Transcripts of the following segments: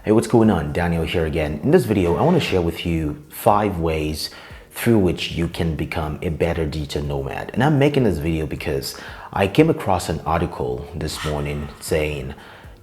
Hey, what's going on? Daniel here again. In this video, I want to share with you 5 ways through which you can become a better digital nomad. And I'm making this video because I came across an article this morning saying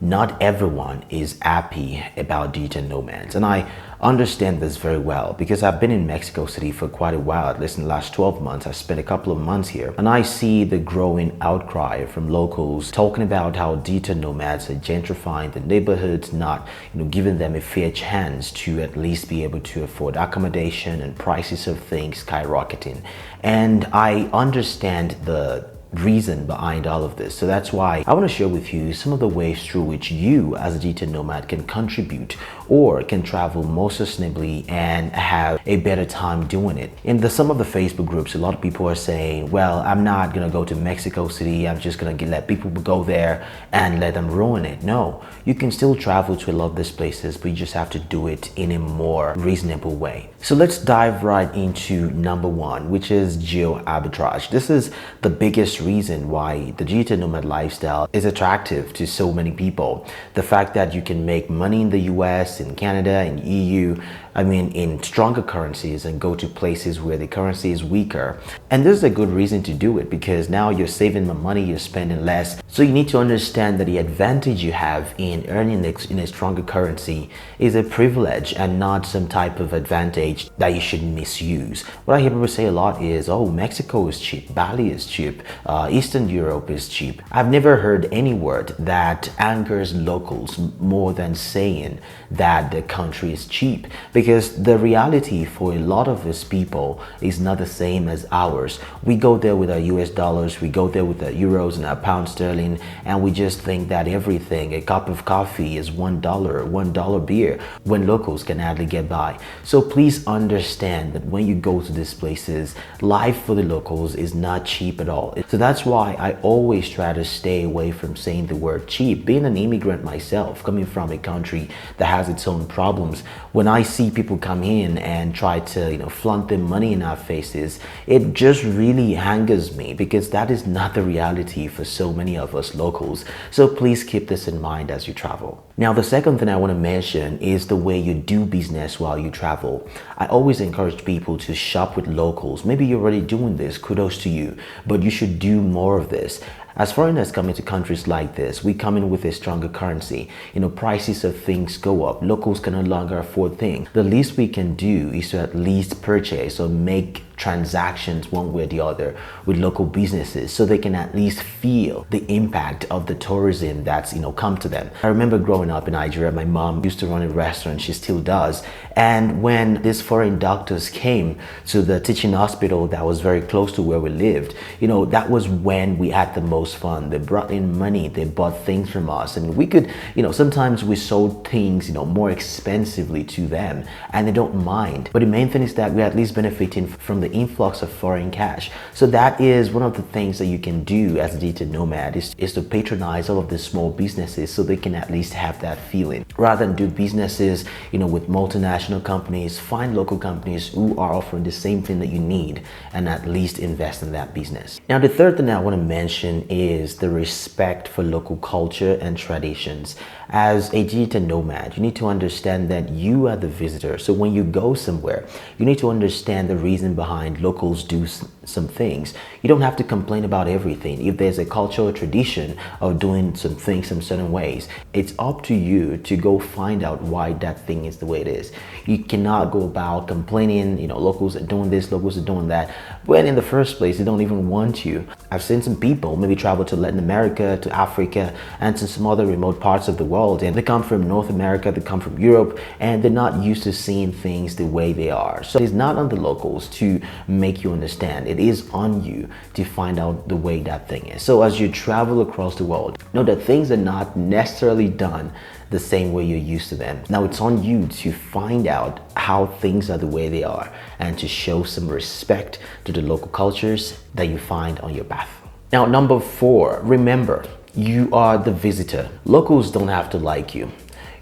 not everyone is happy about digital nomads. And I understand this very well because I've been in Mexico City for quite a while. At least in the last 12 months, I spent a couple of months here, and I see the growing outcry from locals talking about how digital nomads are gentrifying the neighborhoods, not giving them a fair chance to at least be able to afford accommodation, and prices of things skyrocketing. And I understand the reason behind all of this. So that's why I want to share with you some of the ways through which you as a digital nomad can contribute or can travel more sustainably and have a better time doing it. In some of the Facebook groups, a lot of people are saying, well, I'm not gonna go to Mexico City, I'm just gonna let people go there and let them ruin it. No, you can still travel to a lot of these places, but you just have to do it in a more reasonable way. So let's dive right into number 1, which is Geo Arbitrage. This is the biggest reason why the digital nomad lifestyle is attractive to so many people. The fact that you can make money in the US, in Canada, in EU, in stronger currencies, and go to places where the currency is weaker. And this is a good reason to do it because now you're saving the money, you're spending less. So you need to understand that the advantage you have in earning in a stronger currency is a privilege and not some type of advantage that you should misuse. What I hear people say a lot is, oh, Mexico is cheap, Bali is cheap, Eastern Europe is cheap. I've never heard any word that angers locals more than saying that the country is cheap, because the reality for a lot of these people is not the same as ours. We go there with our US dollars, we go there with our euros and our pound sterling, and we just think that everything, a cup of coffee is $1 beer, when locals can hardly get by. So please understand that when you go to these places, life for the locals is not cheap at all. So that's why I always try to stay away from saying the word cheap. Being an immigrant myself, coming from a country that has its own problems, when I see people come in and try to flaunt their money in our faces, it just really angers me because that is not the reality for so many of us locals. So please keep this in mind as you travel. Now, the second thing I want to mention is the way you do business while you travel. I always encourage people to shop with locals. Maybe you're already doing this, kudos to you, but you should do more of this. As foreigners coming to countries like this, we come in with a stronger currency. Prices of things go up. Locals can no longer afford things. The least we can do is to at least purchase or make transactions one way or the other with local businesses so they can at least feel the impact of the tourism that's come to them. I remember growing up in Nigeria, my mom used to run a restaurant, she still does, and when these foreign doctors came to the teaching hospital that was very close to where we lived, that was when we had the most fun. They brought in money, they bought things from us, and we could, sometimes we sold things more expensively to them and they don't mind. But the main thing is that we're at least benefiting from the influx of foreign cash. So that is one of the things that you can do as a digital nomad is to patronize all of the small businesses so they can at least have that feeling. Rather than do businesses with multinational companies, find local companies who are offering the same thing that you need and at least invest in that business. Now, the third thing I want to mention is the respect for local culture and traditions. As a digital nomad, you need to understand that you are the visitor. So when you go somewhere, you need to understand the reason behind locals do some things. You don't have to complain about everything. If there's a cultural tradition of doing some things some certain ways, it's up to you to go find out why that thing is the way it is. You cannot go about complaining, locals are doing this, locals are doing that, when in the first place, they don't even want you. I've seen some people maybe travel to Latin America, to Africa, and to some other remote parts of the world, and they come from North America, they come from Europe, and they're not used to seeing things the way they are. So it's not on the locals to make you understand. It is on you to find out the way that thing is. So as you travel across the world, know that things are not necessarily done the same way you're used to them. Now it's on you to find out how things are the way they are and to show some respect to the local cultures that you find on your path. Now, number 4, remember, you are the visitor. Locals don't have to like you.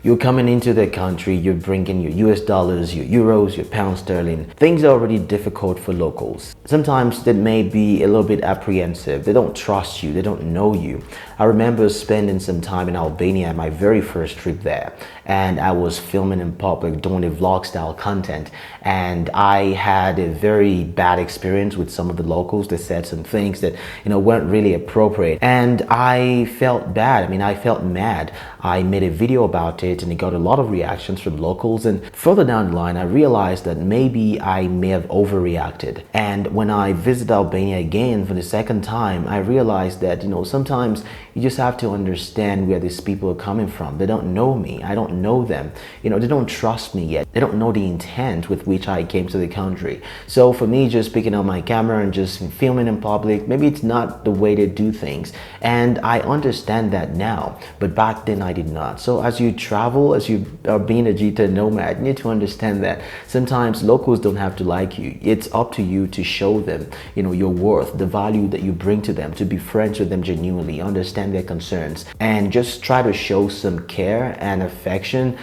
You're coming into the country, you're bringing your US dollars, your euros, your pound sterling. Things are already difficult for locals. Sometimes they may be a little bit apprehensive. They don't trust you, they don't know you. I remember spending some time in Albania, my very first trip there, and I was filming in public, doing a vlog style content, and I had a very bad experience with some of the locals. They said some things that weren't really appropriate, and I felt bad. I mean, I felt mad. I made a video about it and it got a lot of reactions from locals, and further down the line I realized that maybe I may have overreacted. And when I visited Albania again for the second time, I realized that sometimes you just have to understand where these people are coming from. They don't know me, I don't know them, they don't trust me yet, they don't know the intent with which I came to the country. So for me, just picking up my camera and just filming in public, maybe it's not the way to do things, and I understand that now, but back then I did not. So as you travel, as you are being a digital nomad, you need to understand that sometimes locals don't have to like you. It's up to you to show them your worth, the value that you bring to them, to be friends with them genuinely, understand their concerns, and just try to show some care and affection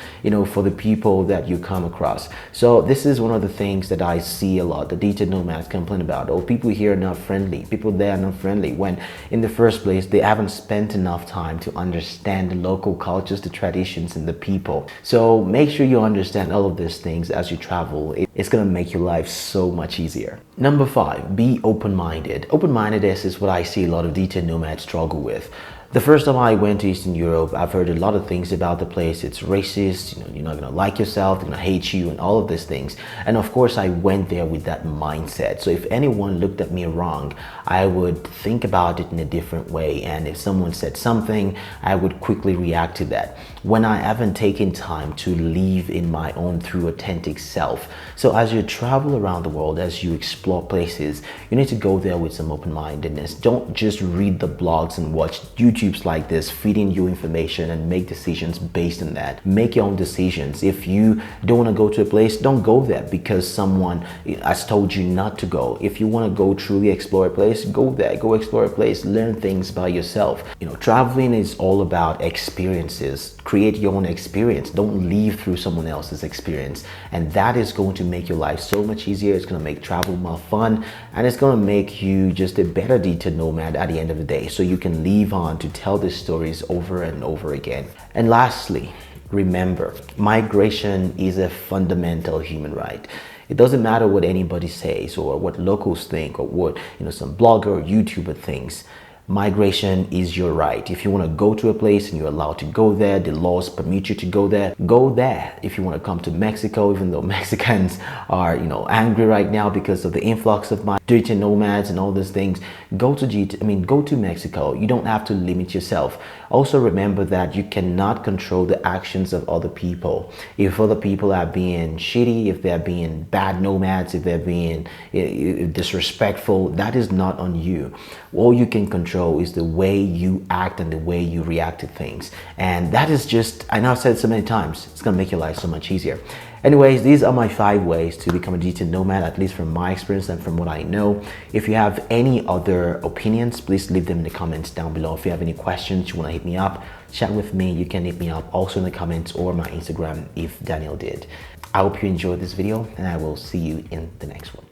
for the people that you come across. So this is one of the things that I see a lot. The digital nomads complain about, oh, people here are not friendly, people there are not friendly, when in the first place they haven't spent enough time to understand the local cultures, the traditions, and the people. So make sure you understand all of these things as you travel. It's gonna make your life so much easier. Number 5, be open-minded. Open-mindedness is what I see a lot of digital nomads struggle with. The first time I went to Eastern Europe, I've heard a lot of things about the place. It's racist, you're not gonna like yourself, they're gonna hate you, and all of these things. And of course, I went there with that mindset. So if anyone looked at me wrong, I would think about it in a different way. And if someone said something, I would quickly react to that, when I haven't taken time to live in my own true authentic self. So as you travel around the world, as you explore places, you need to go there with some open-mindedness. Don't just read the blogs and watch YouTubes like this feeding you information and make decisions based on that. Make your own decisions. If you don't want to go to a place, don't go there because someone has told you not to go. If you want to go truly explore a place, go there, go explore a place, learn things by yourself. Traveling is all about experiences. Create your own experience. Don't live through someone else's experience, and that is going to make your life so much easier. It's going to make travel more fun, and it's going to make you just a better digital nomad at the end of the day, so you can live on to tell these stories over and over again. And lastly, remember, migration is a fundamental human right. It doesn't matter what anybody says or what locals think or what some blogger or YouTuber thinks. Migration is your right. If you want to go to a place and you're allowed to go there, the laws permit you to go there, go there. If you want to come to Mexico, even though Mexicans are angry right now because of the influx of digital nomads and all these things, go to Mexico. You don't have to limit yourself. Also remember that you cannot control the actions of other people. If other people are being shitty, if they're being bad nomads, if they're being disrespectful, that is not on you. All you can control is the way you act and the way you react to things. And that is just, I know I've said it so many times, it's gonna make your life so much easier. Anyways, these are my 5 ways to become a digital nomad, at least from my experience and from what I know. If you have any other opinions, please leave them in the comments down below. If you have any questions, you want to hit me up, chat with me, you can hit me up also in the comments or my Instagram if Daniel did. I hope you enjoyed this video, and I will see you in the next one.